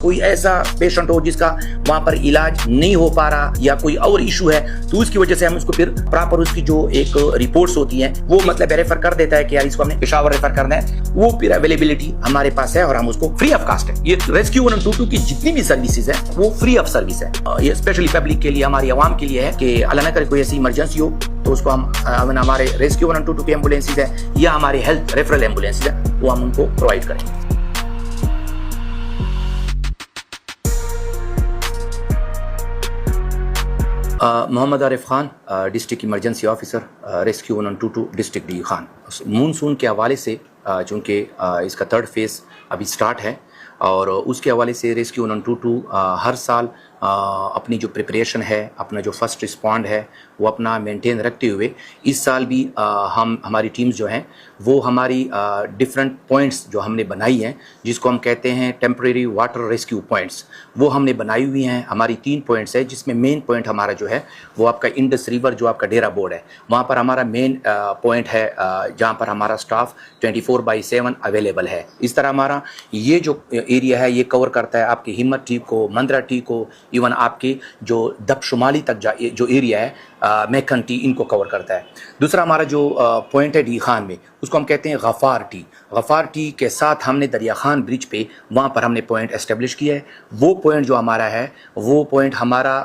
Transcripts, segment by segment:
कोई ऐसा पेशेंट हो जिसका वहां पर इलाज नहीं हो पा रहा या कोई और इशू है तो उसकी वजह से हम उसको फिर प्रॉपर उसकी जो एक रिपोर्ट्स होती हैं वो मतलब रेफर कर देता है कि यार इसको हमने पेशावर रेफर करना है, वो फिर अवेलेबिलिटी हमारे पास है और हम उसको फ्री ऑफ कास्ट है। ये रेस्क्यू 122 की जितनी भी सर्विसेज है वो फ्री ऑफ सर्विस है। ये स्पेशली पब्लिक के लिए, हमारी आवाम के लिए है कि अल्लाह न करे कोई ऐसी इमरजेंसी हो तो उसको हम हमारे रेस्क्यू 122 की एम्बुलेंसेज है या हमारे हेल्थ रेफरल एम्बुलेंसेज है वो हम उनको प्रोवाइड करेंगे। Mohammad Arif Khan, district emergency officer, rescue 122 district D Khan. Monsoon के हवाले से चूँकि इसका थर्ड फेज़ अभी स्टार्ट है और उसके हवाले से रेस्क्यू 122 हर साल अपनी जो प्रिपरेशन है, अपना जो फर्स्ट रिस्पॉन्ड है वो अपना मेंटेन रखते हुए इस साल भी हमारी टीम्स जो हैं वो हमारी डिफरेंट पॉइंट्स जो हमने बनाई हैं जिसको हम कहते हैं टेम्परेरी वाटर रेस्क्यू पॉइंट्स, वो हमने बनाई हुई हैं। हमारी 3 पॉइंट्स है जिसमें मेन पॉइंट हमारा जो है वो आपका इंडस रिवर जो आपका डेरा बोर्ड है वहाँ पर हमारा मेन पॉइंट है जहाँ पर हमारा स्टाफ 24/7 अवेलेबल है। इस तरह हमारा ये जो एरिया है ये कवर करता है आपकी हिम्मत टी को, मंदरा टी को, इवन आपके जो दबशुमाली तक जो एरिया है मैखन टी, इनको कवर करता है। दूसरा हमारा जो पॉइंट है डी खान में उसको हम कहते हैं गफ़ार टी। गफ़ार टी के साथ हमने दरिया खान ब्रिज पे वहाँ पर हमने पॉइंट एस्टेब्लिश किया है। वो पॉइंट जो हमारा है वो पॉइंट हमारा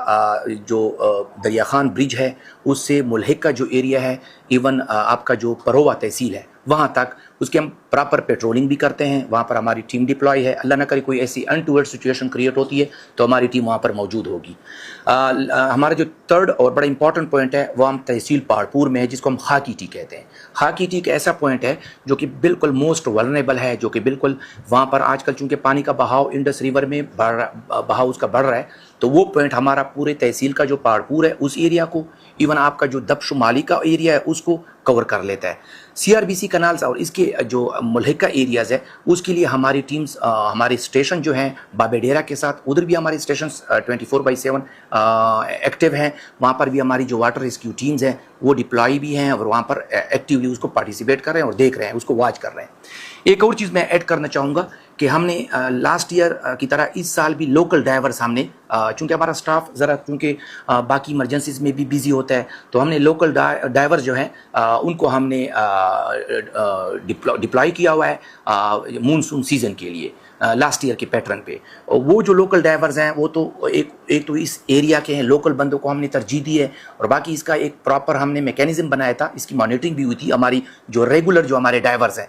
जो दरिया खान ब्रिज है उससे मुल्हिक का जो एरिया है, इवन आपका जो परोवा तहसील है वहाँ तक उसके हम प्रॉपर पेट्रोलिंग भी करते हैं। वहाँ पर हमारी टीम डिप्लॉय है। अल्लाह न करे कोई ऐसी अनटूवर्ड सिचुएशन क्रिएट होती है तो हमारी टीम वहाँ पर मौजूद होगी। हमारा जो थर्ड और बड़ा इंपॉर्टेंट पॉइंट है वो हम तहसील पहाड़पुर में है जिसको हम खाकी टी कहते हैं। खाकी टी एक ऐसा पॉइंट है जो कि बिल्कुल मोस्ट वल्नरेबल है, जो कि बिल्कुल वहाँ पर आजकल चूँकि पानी का बहाव इंडस रिवर में बहाव उसका बढ़ रहा है तो वो पॉइंट हमारा पूरे तहसील का जो पहाड़पुर है उस एरिया को, इवन आपका जो दबशुमाली का एरिया है उसको कवर कर लेता है। CRBC कनाल्स और इसके जो मुल्हिका एरियाज़ है उसके लिए हमारी टीम्स हमारे स्टेशन जो हैं बाबेडेरा के साथ उधर भी हमारे स्टेशन 24/7 एक्टिव हैं। वहाँ पर भी हमारी जो वाटर रेस्क्यू टीम्स हैं वो डिप्लॉय भी हैं और वहाँ पर एक्टिवली उसको पार्टिसिपेट कर रहे हैं और देख रहे हैं, उसको वॉच कर रहे हैं। एक और चीज़ मैं ऐड करना चाहूँगा कि हमने लास्ट ईयर की तरह इस साल भी लोकल ड्राइवर्स हमने चूँकि हमारा स्टाफ ज़रा चूँकि बाकी इमरजेंसीज में भी बिजी होता है तो हमने लोकल ड्राइवर्स जो हैं उनको हमने डिप्लॉय किया हुआ है मानसून सीज़न के लिए लास्ट ईयर के पैटर्न पे। वो जो लोकल ड्राइवर्स हैं वो तो एक तो इस एरिया के हैं, लोकल बंदों को हमने तरजीह दी है और बाकी इसका एक प्रॉपर हमने मैकेनिज्म बनाया था, इसकी मॉनिटरिंग भी हुई थी। हमारी जो रेगुलर जो हमारे ड्राइवर्स हैं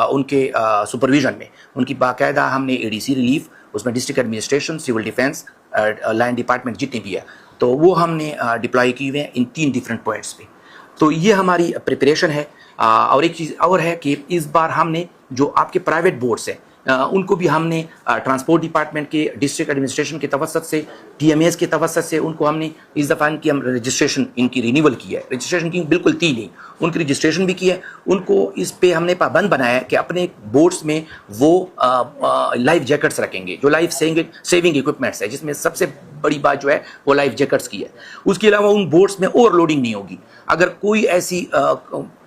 उनके सुपरविजन में उनकी बाकायदा हमने ADC रिलीफ, उसमें district administration, civil defence, line department जितने भी है तो वो हमने डिप्लॉय किए हुए हैं इन 3 डिफरेंट पॉइंट्स पे। तो ये हमारी प्रिपरेशन है। और एक चीज़ और है कि इस बार हमने जो आपके प्राइवेट बोर्ड्स हैं उनको भी हमने ट्रांसपोर्ट डिपार्टमेंट के, डिस्ट्रिक्ट एडमिनिस्ट्रेशन के तवसत से, TMAs के तवसत से उनको हमने इस दफ़ा इनकी हम रजिस्ट्रेशन इनकी रिन्यूअल की है। रजिस्ट्रेशन की बिल्कुल थी नहीं, उनकी रजिस्ट्रेशन भी की है। उनको इस पे हमने पाबंद बनाया है कि अपने बोट्स में वो लाइफ जैकेट्स रखेंगे, जो लाइफ सेविंग इक्विपमेंट्स है, जिसमें सबसे बड़ी बात जो है वो लाइफ जैकेट्स की है। उसके अलावा उन बोट्स में ओवरलोडिंग नहीं होगी। अगर कोई ऐसी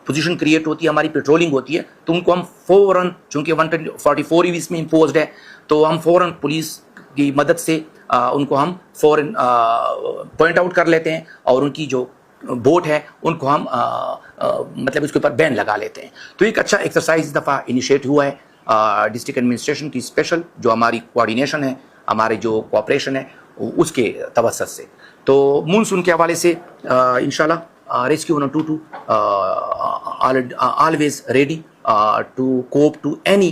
पोजीशन क्रिएट होती है, हमारी पेट्रोलिंग होती है तो उनको हम फ़ौरन, चूँकि 144 इसमें इम्पोज्ड है तो हम फ़ौरन पुलिस की मदद से उनको हम फ़ौरन पॉइंट आउट कर लेते हैं और उनकी जो बोट है उनको हम मतलब उसके ऊपर बैन लगा लेते हैं। तो एक अच्छा एक्सरसाइज इस दफ़ा इनिशिएट हुआ है डिस्ट्रिक्ट एडमिनिस्ट्रेशन की स्पेशल जो हमारी कोऑर्डिनेशन है, हमारे जो कोऑपरेशन है उसके तवसत से। तो मानसून के हवाले से इंशाल्लाह Rescue 122 always ready to cope to any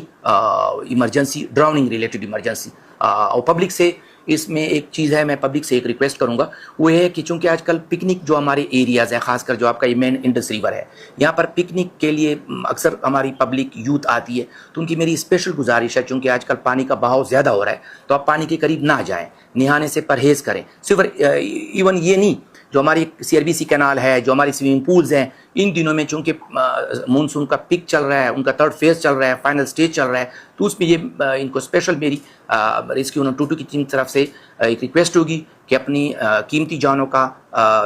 emergency, drowning related emergency। और पब्लिक से इसमें एक चीज़ है, मैं पब्लिक से एक रिक्वेस्ट करूंगा, वो है कि चूंकि आजकल पिकनिक जो हमारे एरियाज़ हैं, खासकर जो आपका मेन इंडस रिवर है, यहाँ पर पिकनिक के लिए अक्सर हमारी पब्लिक यूथ आती है तो उनकी मेरी स्पेशल गुजारिश है, चूंकि आजकल पानी का बहाव ज़्यादा हो रहा है तो आप पानी के करीब ना जाएँ, नहाने से परहेज़ करें। सिर्फ इवन ये नहीं, जो हमारी CRBC कैनाल है, जो हमारी स्विमिंग पूल्स हैं, इन दिनों में चूँकि मानसून का पिक चल रहा है, उनका थर्ड फेज़ चल रहा है, फाइनल स्टेज चल रहा है, तो उसमें ये इनको स्पेशल मेरी रेस्क्यू 122 की टीम की तरफ से एक रिक्वेस्ट होगी कि अपनी कीमती जानों का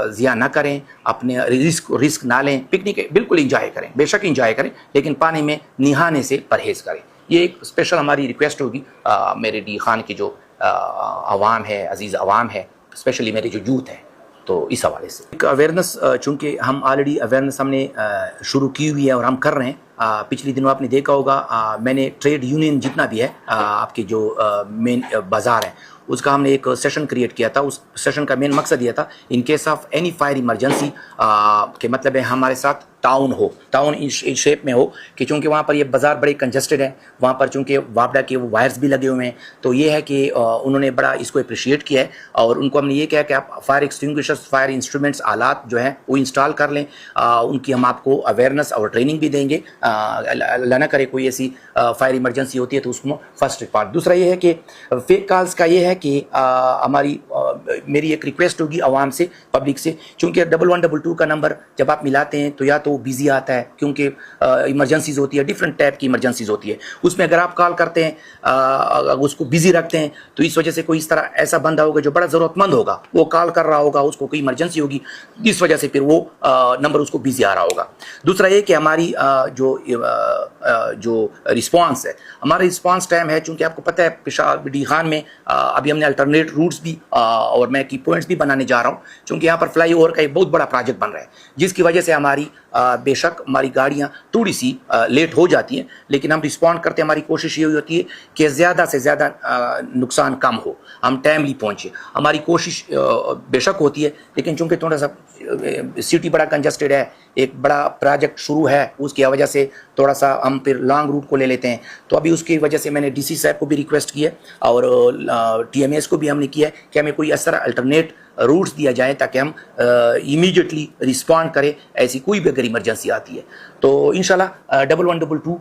ज़िया ना करें, अपने रिस्क ना लें। पिकनिक बिल्कुल इंजॉय करें, बेशक इंजॉय करें, लेकिन पानी में नहाने से परहेज़ करें। ये एक स्पेशल हमारी रिक्वेस्ट होगी मेरे डी खान की जो عوام ہے, عزیز عوام ہے, اسپیشلی میرے جو یوتھ ہیں, تو اس حوالے سے ایک اویئرنیس, چونکہ ہم آلریڈی اویئرنیس ہم نے شروع کی ہوئی ہے اور ہم کر رہے ہیں. پچھلی دنوں آپ نے دیکھا ہوگا میں نے ٹریڈ یونین جتنا بھی ہے آپ کے جو مین بازار ہیں اس کا ہم نے ایک سیشن کریٹ کیا تھا. اس سیشن کا مین مقصد یہ تھا in case of any fire emergency کہ مطلب ہے ہمارے ساتھ town who, town in shape میں ہو, کہ چونکہ وہاں پر یہ بازار بڑے کنجسٹڈ ہیں, وہاں پر چونکہ وابڈا کے وہ وائرز بھی لگے ہوئے ہیں, تو یہ ہے کہ انہوں نے بڑا اس کو اپریشیٹ کیا ہے اور ان کو ہم نے یہ کہا کہ آپ فائر ایکسٹنگوشرز, فائر انسٹرومنٹس, آلات جو ہیں وہ انسٹال کر لیں. ان کی ہم آپ کو اویئرنیس اور ٹریننگ بھی دیں گے. اللہ نہ کرے کوئی ایسی فائر ایمرجنسی ہوتی ہے تو اس کو فرسٹ ریسپانس. دوسرا یہ ہے کہ فیک کالز کا یہ ہے کہ میری ایک ریکویسٹ ہوگی عوام سے, پبلک سے, چونکہ 1122 کا نمبر جب آپ ملاتے ہیں تو یا تو وہ بیزی آتا ہے کیونکہ ایمرجنسیز ہوتی ہے, ڈفرینٹ ٹائپ کی ایمرجنسیز ہوتی ہے. اس میں اگر آپ کال کرتے ہیں اس کو بیزی رکھتے ہیں تو اس وجہ سے کوئی اس طرح ایسا بندہ ہوگا جو بڑا ضرورت مند ہوگا, وہ کال کر رہا ہوگا, اس کو کوئی ایمرجنسی ہوگی, اس وجہ سے پھر وہ نمبر اس کو بیزی آ رہا ہوگا. دوسرا یہ کہ ہماری جو رسپانس ہے, ہمارا رسپانس ٹائم ہے, چونکہ آپ کو پتہ ہے پشاور ڈی خان میں ابھی ہم نے الٹرنیٹ روٹس بھی اور میں کی پوائنٹس بھی بنانے جا رہا ہوں, چونکہ یہاں پر فلائی اوور کا ایک بہت بڑا پروجیکٹ بن رہا ہے, جس کی وجہ سے ہماری بے شک ہماری گاڑیاں تھوڑی سی لیٹ ہو جاتی ہیں, لیکن ہم رسپونڈ کرتے ہیں. ہماری کوشش یہ ہوتی ہے کہ زیادہ سے زیادہ نقصان کم ہو, ہم ٹائملی پہنچے. ہماری کوشش بے شک ہوتی ہے, لیکن چونکہ تھوڑا سا سٹی بڑا کنجسٹڈ ہے, ایک بڑا پروجیکٹ شروع ہے, اس کی وجہ سے تھوڑا سا ہم پھر لانگ روٹ کو لے لیتے ہیں. تو ابھی اس کی وجہ سے میں نے ڈی سی صاحب کو بھی ریکویسٹ کی ہے اور ٹی ایم ایس کو بھی ہم نے کیا ہے کہ ہمیں کوئی اس طرح الٹرنیٹ روٹس دیا جائے تاکہ ہم امیڈیٹلی رسپونڈ کریں ایسی کوئی بھی اگر ایمرجنسی آتی ہے. تو انشاءاللہ 1122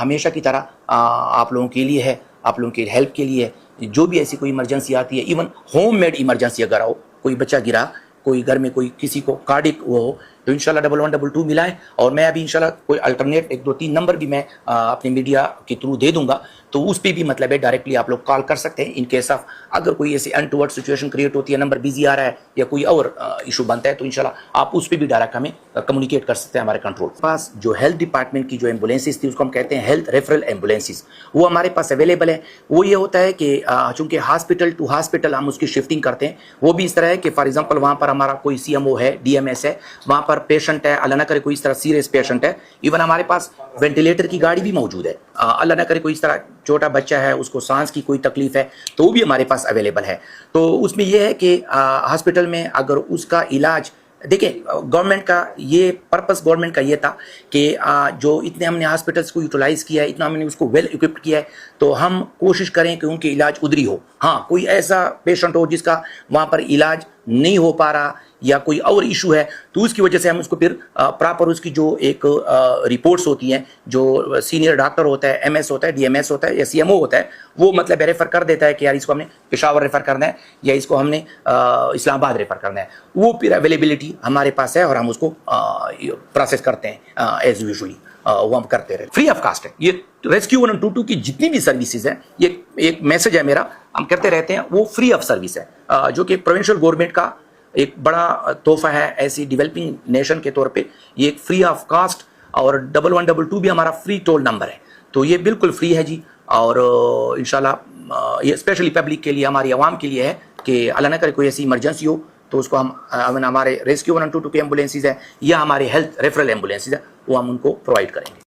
ہمیشہ کی طرح آپ لوگوں کے لیے ہے, آپ لوگوں کی ہیلپ کے لیے ہے. جو بھی ایسی کوئی ایمرجنسی آتی ہے, ایون ہوم میڈ ایمرجنسی اگر ہو, کوئی بچہ گرا, کوئی گھر میں کوئی کسی کو کارڈک وہ ہو, تو انشاءاللہ 1122 ملائیں. اور میں ابھی انشاءاللہ کوئی الٹرنیٹ 1-2-3 نمبر بھی میں اپنے میڈیا کے تھرو دے دوں گا, تو اس پہ بھی مطلب ہے ڈائریکٹلی آپ لوگ کال کر سکتے ہیں. ان کیس آف اگر کوئی ایسی انٹورڈ سچویشن کریٹ ہوتی ہے, نمبر بیزی آ رہا ہے یا کوئی اور ایشو بنتا ہے, تو انشاءاللہ آپ اس پہ بھی ڈائریکٹ ہمیں کمیونیکیٹ کر سکتے ہیں ہمارے کنٹرول پاس. جو ہیلتھ ڈپارٹمنٹ کی جو ایمبولینسز تھی اس کو ہم کہتے ہیں ہیلتھ ریفرل ایمبولینسز, وہ ہمارے پاس اویلیبل ہے. وہ یہ ہوتا ہے کہ چونکہ ہاسپٹل ٹو ہاسپٹل ہم اس کی شفٹنگ کرتے ہیں. وہ بھی اس طرح ہے کہ فار ایگزامپل وہاں پر ہمارا کوئی سی ایم او ہے, ڈی ایم ایس ہے, وہاں پر پیشنٹ ہے, اللہ نہ کرے کوئی اس طرح سیریس پیشنٹ ہے, ایون ہمارے پاس وینٹیلیٹر کی گاڑی بھی موجود ہے. اللہ نہ کرے کوئی اس طرح چھوٹا بچہ ہے, اس کو سانس کی کوئی تکلیف ہے, تو وہ بھی ہمارے پاس اویلیبل ہے. تو اس میں یہ ہے کہ ہاسپٹل میں اگر اس کا علاج, دیکھیں گورنمنٹ کا یہ پرپس گورنمنٹ کا یہ تھا کہ جو اتنے ہم نے ہاسپٹلس کو یوٹیلائز کیا ہے, اتنا ہم نے اس کو ویل اکوپڈ کیا ہے, تو ہم کوشش کریں کہ ان کے علاج ادھری ہو. ہاں کوئی ایسا پیشنٹ ہو جس کا وہاں پر علاج نہیں ہو پا رہا یا کوئی اور ایشو ہے, تو اس کی وجہ سے ہم اس کو پھر پراپر اس کی جو ایک رپورٹس ہوتی ہیں, جو سینئر ڈاکٹر ہوتا ہے, ایم ایس ہوتا ہے, ڈی ایم ایس ہوتا ہے یا سی ایم او ہوتا ہے, وہ مطلب ریفر کر دیتا ہے کہ یار اس کو ہم نے پشاور ریفر کرنا ہے یا اس کو ہم نے اسلام آباد ریفر کرنا ہے. وہ پھر اویلیبلٹی ہمارے پاس ہے اور ہم اس کو پروسیس کرتے ہیں ایز یوزلی, وہ ہم کرتے رہے. فری آف کاسٹ ہے یہ ریسکیو 122 کی جتنی بھی سروسز ہیں. یہ ایک میسج ہے میرا, ہم کرتے رہتے ہیں, وہ فری آف سروس ہے, جو کہ پروونشل گورنمنٹ کا ایک بڑا تحفہ ہے ایسی ڈیولپنگ نیشن کے طور پہ. یہ ایک فری آف کاسٹ, اور 1122 بھی ہمارا فری ٹول نمبر ہے, تو یہ بالکل فری ہے جی. اور انشاءاللہ یہ اسپیشلی پبلک کے لیے, ہماری عوام کے لیے ہے کہ اللہ نہ کرے کوئی ایسی ایمرجنسی ہو تو اس کو ہم ہمارے ریسکیو 122 کے ایمبولینسز ہیں یا ہمارے ہیلتھ ریفرل ایمبولینسز ہیں, وہ ہم ان کو پرووائڈ کریں گے.